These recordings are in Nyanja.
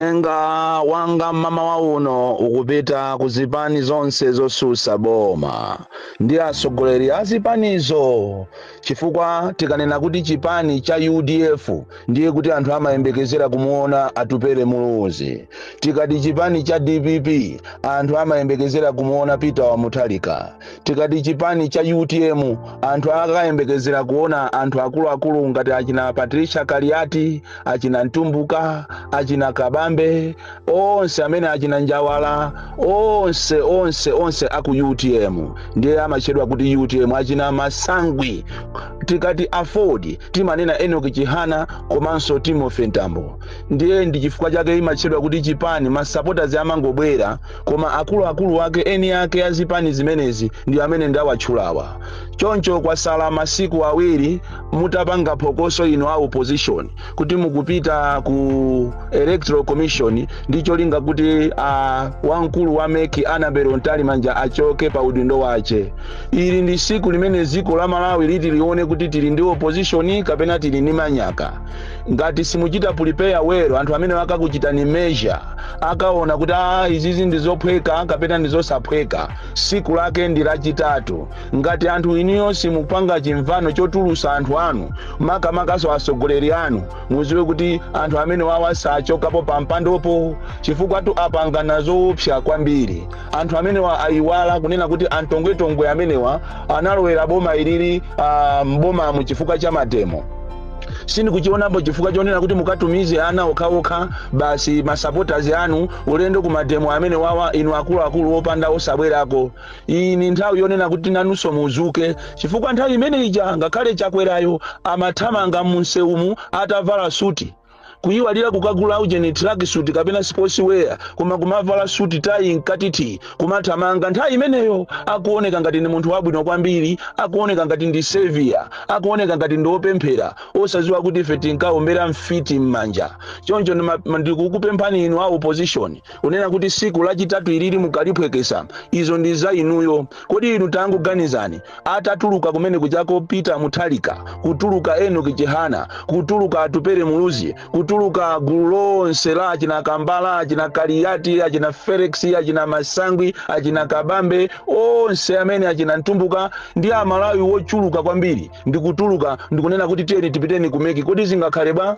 Enga wanga mama wauno ukupita kuzipani zonse zosusa boma ndi atsogoleri a zipanizo chifukwa tikanena kuti chipani cha UDF ndiye kuti anthu amayembekezera kumuona atupere muluzi, tikati chipani cha DPP anthu amayembekezera kumuona Peter wa Mutharika, tikati chipani cha UTM anthu akayembekezera kuona anthu akuluakulu ngati achina Patricia Kaliati, achina Ntumbuka, achina Kabambe, onse amene achina Njawala, onse aku UTM ndiye amachedwa kuti UTM, achina Masangwi, tikati afford timanena Enoch Chihana komanso Timothy Ntambo. Ndiye ndi chifukwa chake imachedwa kuti chipani masupporters amangobwera koma akulu wake eni ake azipani zimenezi ndi amene ndawatchulawa. Choncho kwasala masiku awiri mutapanga phokoso ino a opposition kuti mukupita ku electoral commission ndicho linga kuti wamkulu wa meki Anabelo Ntalimanja achoke pa udindo wache. Ili ndi siku limene ziko la Malawi liti lione kuti tili ndi opposition kapena tili ni manyaka. Ngati simuchita prepare wero anthu amene wakakuchita ni measure akaona kuti izizi ndizophweka kapena ndizosaphweka, siku lake ndi lachitatu. Ngati anthu iniyo simupanga chimvano chotulusa anthu anu makamakaso atsogoleri anu, muziwe kuti anthu amene wawasachokapo pa mpandopo chifukwa tu apanga nazoopsa kwambiri. Anthu amene ayiwala kunena kuti antongwetongwe amenewa analowera boma ilili mboma mu chifukwa cha matemo. Sini kuchionapo chifukwa chonena kuti mukatumize ana okhaokha basi masupporters anu ulendo kumademo amene wawa inu akulu opanda osabwerako. Iyi ni nthawi yonena kuti nanunso muzuke chifukwa nthawi imene ija ngakhale chakwerayo amathamanga munseumu atavala suti, kuyiwalira kukagula ujeni track suit kapena sportswear koma kumavala suit tai nkatiti kumathamanga. Nthawi imeneyo akuoneka ngati ni munthu wabwino kwambiri, akuoneka ngati ndi savior, akuoneka ngati ndi opemphera, osaziwa kuti ife tinkaombera Mfiti m'manja. Choncho ndikukupemphani inu a opposition unena kuti siku lachitatu ilili mukaliphwekesa izo ndi za inuyo. Kodi inu tangoganizani atatuluka kumene kuchako Peter Mutharika, kutuluka Enoch Chihana, kutuluka atupere muluzi, kutuluka gulu lonse la achina Kambala, achina Kaliati, achina Felix, achina Masangwi, achina Kabambe, onse amene achina Ntumbuka ndi Amalawi wochuluka kwambiri ndikutuluka ndikunena kuti tiyeni tipiteni kumeki. Kodi zingakhale ba?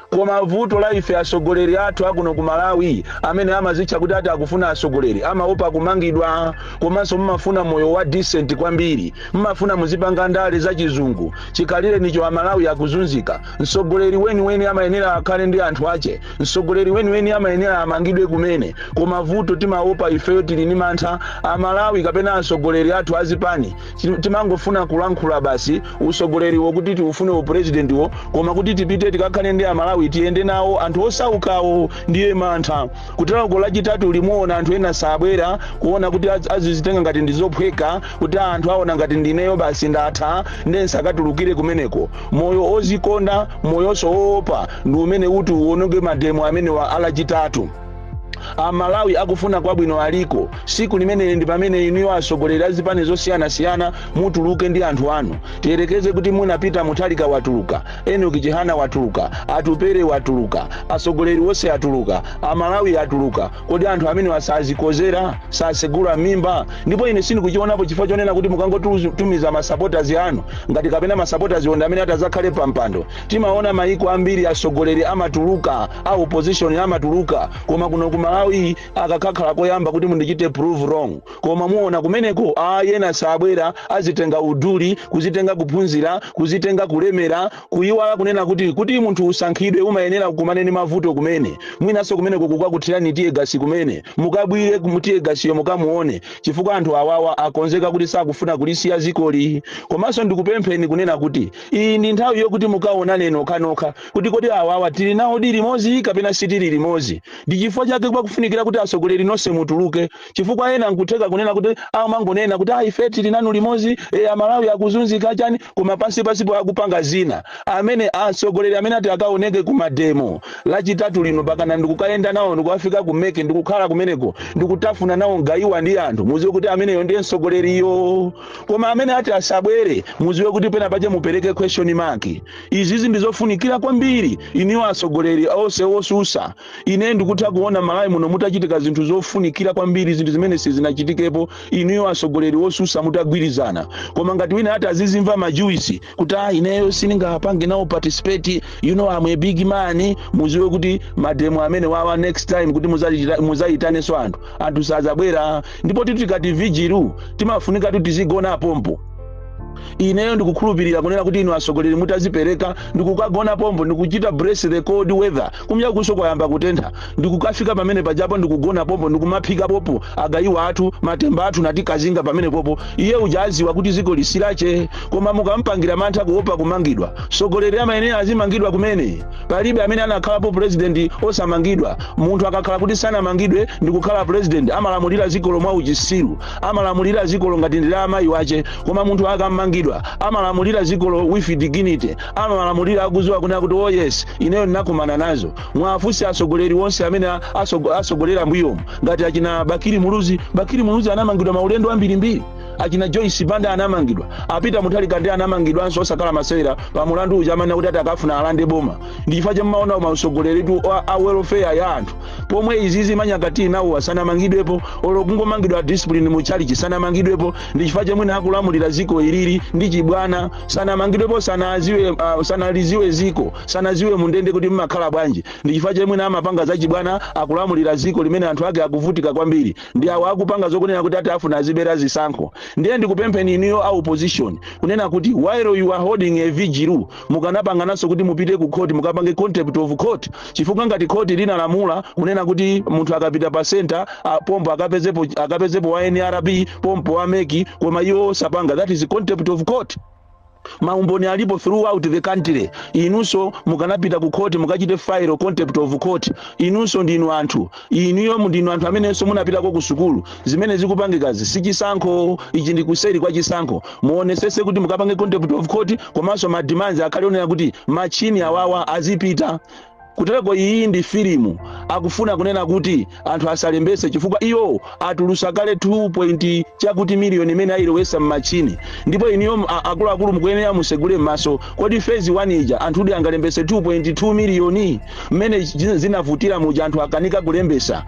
Koma vuto la ife atsogoleri athu akuno ku Malawi amene amazitcha kuti ati akufuna atsogoleri amaopa kumangidwa, komanso mumafuna moyo wa decent kwambiri, mumafuna muzipanga ndale za chizungu. Chikalire nicho Amalawi akuzunzika. Mtsogoleri weni amayenera akhale ndi anthu ache, mtsogoleri weni amayenera amangidwe kumene. Koma vuto timaopa ifeyo tili ni mantha Amalawi kapena atsogoleri athu azipani timangofuna kulankhula basi utsogoleri wokuti tiufune upresident wo, koma kuti tipite tikakhale ndi Amalawi tiende nawo anthu osaukawo ndiye mantha. Kutala ko lachitatu limuona anthu ena sabwera kuona kuti azizitenga ngati ndizophweka, kuti anthu aona ngati ndineyo basi ndatha ndensa akatulukire kumeneko. Moyo ozikonda, moyo soopa ndi umene kuti uononge mademo amene wa alachitatu. Amalawi akufuna kwabwino aliko. Siku limene ndi pamene inu atsogoleri azipani zosiyana mutuluke ndi anthu anu. Tiyerekeze kuti muna Peter Mutharika watuluka, Enoch Chihana watuluka, atupere watuluka, atsogoleri wose atuluka, Amalawi atuluka. Kodi anthu amene wasazikozera sasegula mimba? Ndipo ine sini kuchionapo chifukwa chonena kuti mukangotumiza masupporters anu ngati kapena masupporters onda amene atazakhale pa mpando. Timaona maiko ambiri atsogoleri amatuluka, a opposition amatuluka, koma kuno ku Malawi akakhala koyamba kuti mundichite prove wrong. Koma muona kumeneko yena sabwera azitenga uduli, kuzitenga kuphunzira, kuzitenga kulemera, kuyiwala kunena kuti munthu usankhidwe umayenera kukumane ni mavuto kumene. Mwinaso kumeneko kukakuthirani tiye gasi kumene, mukabwire kumutiye gasiyo mukamuone chifukwa anthu awawa akonzeka kuti sakufuna kulisiya zikoli. Komanso ndikupempheni kunena kuti iyi ndi nthawi yokuti mukaonane nokha kuti kodi awawa tili nawo limodzi kapena sitili limodzi. Ndi chifukwa chake zofunikira kuti asogoleri nonse mutuluke chifukwa ena nkutheka kunena kuti amangonena kuti ife tili nanu limodzi amalawi akuzunzika chani koma pansi akupanga zina amene asogoleri amene ati akaoneke kumademo lachitatu lino pakana ndikukaenda nawo ndikufika kumeke ndikukhala kumeneko ndikutafuna nawo ngayiwa ndi anthu muziwe kuti ameneyo ndiye msogoleriyo koma amene ati asabwere muziwe kuti pena pache mupereke question mark izizi ndizofunikira kwambiri iniwo asogoleri onse osusa ine ndikutha kuona malawi muno mutachitika zinthu zofunikira kwambiri zinthu zimene sizinachitikepo iniwo asogoleri osusa mutagwirizana koma ngati wina ati azizimva majuisi kuti ineyo siningapange nawo participate I'm a big man muziwe kuti mademo amene wawa next time kuti muzayitaneso anthu sazabwera ndipo tikati vigilu timafunika kuti tizigona pompo ineyo ndikukhulupirira kunena kuti inu asogoleri mutazipereka ndikukagona pompo ndikuchita brace the cold weather kumya kusokoyamba kutentha ndikukafika pamene pajapo ndikugona pompo ndikumaphika popo agayiwa athu matemba athu nati kazinga pamene popo iye ujaziwa kuti ziko lisilache koma mukampangira mantha kuopa kumangidwa sogoleri amayenera azimangidwa kumene palibe amene anakhalapo president osamangidwa munthu akakhala kuti sanamangidwe ndikukhala president amalamulira ziko lomwe uchisiru amalamulira ziko ngati ndila amayi wache koma munthu akamangidwa amalamulira zikolo with dignity amalamulira akuziwa kunena kuti oh yes ineyo ndinakumana nazo mwafusi asogoleri wonse amene asogolera mbuyomu ngati achina Bakiri Muluzi anamangidwa maulendo ambirimbiri achina Joyce Banda anamangidwa apita Mutali Kande anamangidwanso osakala masewera pa mulandu uja amene kuti atakafuna alande boma ndichifukwa chamaona masogoleri tu a welfare ya anthu pomwe izizi manyakati nawo asanamangidwepo olokungomangidwa discipline mu chalichi sanamangidwepo ndichifukwa chemwene akulamulira ziko ilili ndi chibwana sanamangidwepo sanaliziwe ziko sanaziwe mundende kuti mmakhala bwanji ndichifukwa chemwene amapanga za chibwana akulamulira ziko limene anthu ake akuvutika kwambiri ndi awo akupanga zokunena kuti ati afuna azibera zisankho ndiye ndikupempheni iniyo au opposition kunena kuti while you are holding a vigil mukanapanganaso kuti mupite ku court mukapange contempt of court chifukwa ngati court linalamula kunena kuti munthu akapita pa center pompo akapezepo wa NRB pompo wa meki koma iwo sapanga that is contempt of court maumboni alipo throughout the country inunso mukanapita ku court mukachite file contempt of court inunso ndinu anthu iniyo ndinu anthu amenenso munapitako ku sukulu zimene zikupangikazi sichisankho ichi ndikuseri kwa chisankho muonesese kuti mukapange contempt of court komanso mademands akhale onena kuti machini awawa azipita kutereko iyi ndi filimu akufuna kunena kuti anthu asalembese chifukwa iyo atulusa kale 2 chakuti miliyoni imene ayilowesa mmachini ndipo iniyo akuluakulu mukuyenera musegule m'maso kodi phase 1 ija anthu angalembese 2.2 miliyoni mmene zinavutira muja anthu akanika kulembesa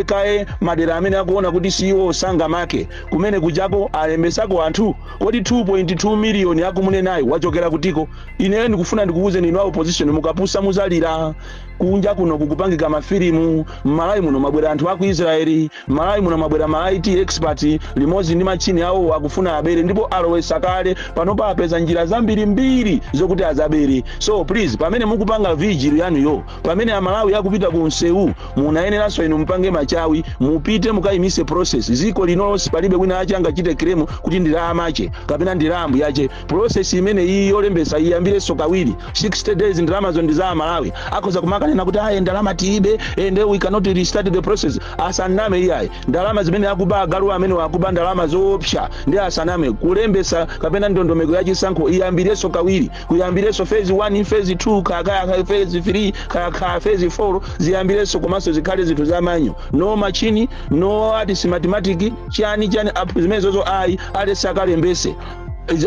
kaye madera amene akuona kuti siwo sanga make kumene kujako alembesako anthu kodi 2.2 miliyoni akumunenayo wachokera kutiko ineyo ndikufuna ndikuuze ninu a opposition mukapusa muzalira kunja kuno kukupangika mafilimu malawi muno mabwera anthu aku Israeli malawi muno mabwera ma IT expert limodzi ndi machini awo akufuna abere ndipo alowesa kale panopa apeza njira zambiri zokuti azabere so please pamene mukupanga vigil yanuyo pamene amalawi akupita ku nseu munayeneranso inu mpange machawi mupite mukayimise process ziko linonse palibe wina ache angachite claim kuti ndilamache kapena ndilambu yache process imene iyi yolembesa iyambire kawiri 60 days ndilamazo ndi za amalawi akhoza kumaka na kuti ndalama tiibe and we cannot restart the process asaname iyayi ndalama zimene akuba agalu amene wakuba ndalama zoopsha ndi asaname kulembesa kapena ndondomeko ya chisankho iyambireso kawiri kuyambireso phase 1 phase 2 kaya phase 3 kaya phase 4 ziyambireso komanso zikhale zinthu zamanyo no machini no ati mathematics chani zimene zozo ayi alese akalembese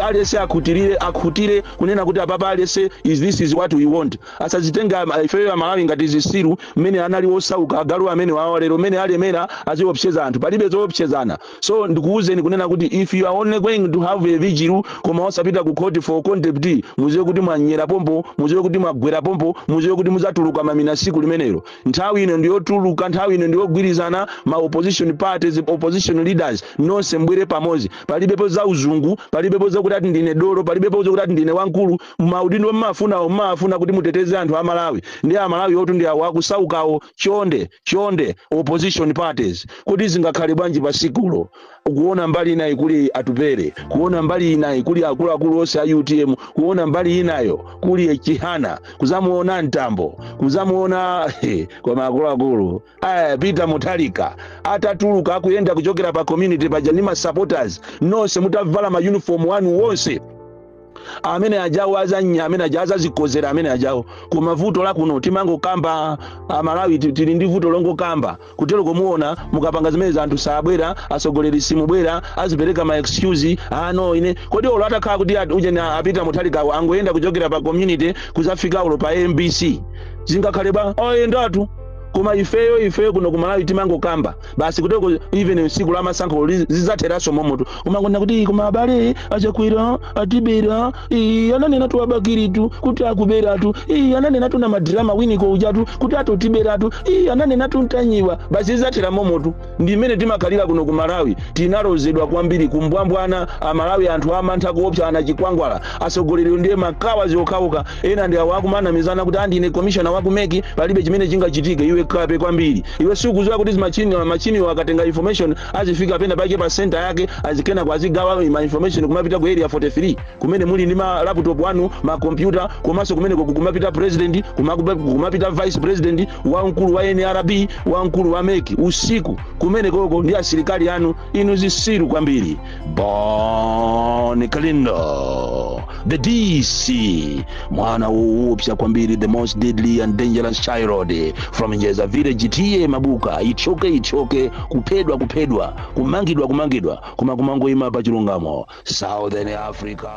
alese akhutire kunena kuti apapa alese this is what we want asazitenga ifeyo ya Malawi ngati zisiru mmene anali osauka agalu amene wawo lero mmene alemera aziopseza anthu palibe zoopsezana so ndikuuzeni kunena kuti if you are only going to have a vigil koma osapita ku court for contempt muziwe kuti mwanyera pompo muziwe kuti mwagwera pompo muziwe kuti muzatuluka mamina siku limenelo nthawi ino ndiyotuluka nthawi ino ndiyogwirizana ma opposition parties opposition leaders nonse mbwere pamozi palibepo za uzungu palibepo za kuti ndine dolo palibepo za kuti ndine wankulu maudindo mmafuna kuti muteteze anthu a Malawi ndi a Malawi otu ndi awo akusaukawo chonde opposition parties kuti zingakhale bwanji pa sikulo kuona mbali inayi kuli atupere, kuona mbali inayi kuli akulu ose a UTM, kuona mbali inayo kuli Chihana, kuzamuona Ntambo, kuzamuona kwa akulu Peter Mutalika atatuluka akuyenda kuchokera pa community pa Janima supporters nonse mutavala ma uniform wanu wonse amene ajawo azanya amene ajaza zikozera amene ajawo kumavuto la kuno timango kamba Malawi tili ndi vuto longo kamba kutero kumuona mukapanga zimene anthu sabwera asogoleri simubwera azipereka ma excuse no ine kodi olo atakhala kuti uje na Peter Mutalika angoyenda kuchokera pa community kuzafika ulo pa MBC zingakhale ba oyendatu kuma ifeyo kuno kumalawi timango kamba basi kuteko even siku la masankho zizatheraso momoto umangona kuti kuma abale achakwira atibera ananena tu abakiritu kuti akuberatu ananena tu na madrama winiko ujatu kuti atotiberatu ananena tu ntanyiwa basi zizathera momoto ndimene timakalira kuno kumalawi tinalozedwa kwambiri kumbwambwana amalawi anthu amantha kuopsa ana chikwangwala asogoleri ndiye makawa ziokauka ena ndi awakumana mizana kuti andi ine commissioner wakumeki palibe chimene chingachitike iwe kape kwambiri iwe sikuziwa kuti machini wakatenga information azifika pena pake pa center yake azikena kwa zigawa ma information kumapita ku area 43 kumene muli ndi ma laptop wanu ma computer komanso kumene kumapita president kumapita vice president wamkulu wa NRB wamkulu wa MEC usiku kumene koko ndi asilikali anu inu zisiru kwambiri Bon Kalindo the DC mwana uupsa kwambiri the most deadly and dangerous child from Njeza village tiye mabuka ichoke kupedwa kumangidwa kumangoima pa chilungamo Southern Africa.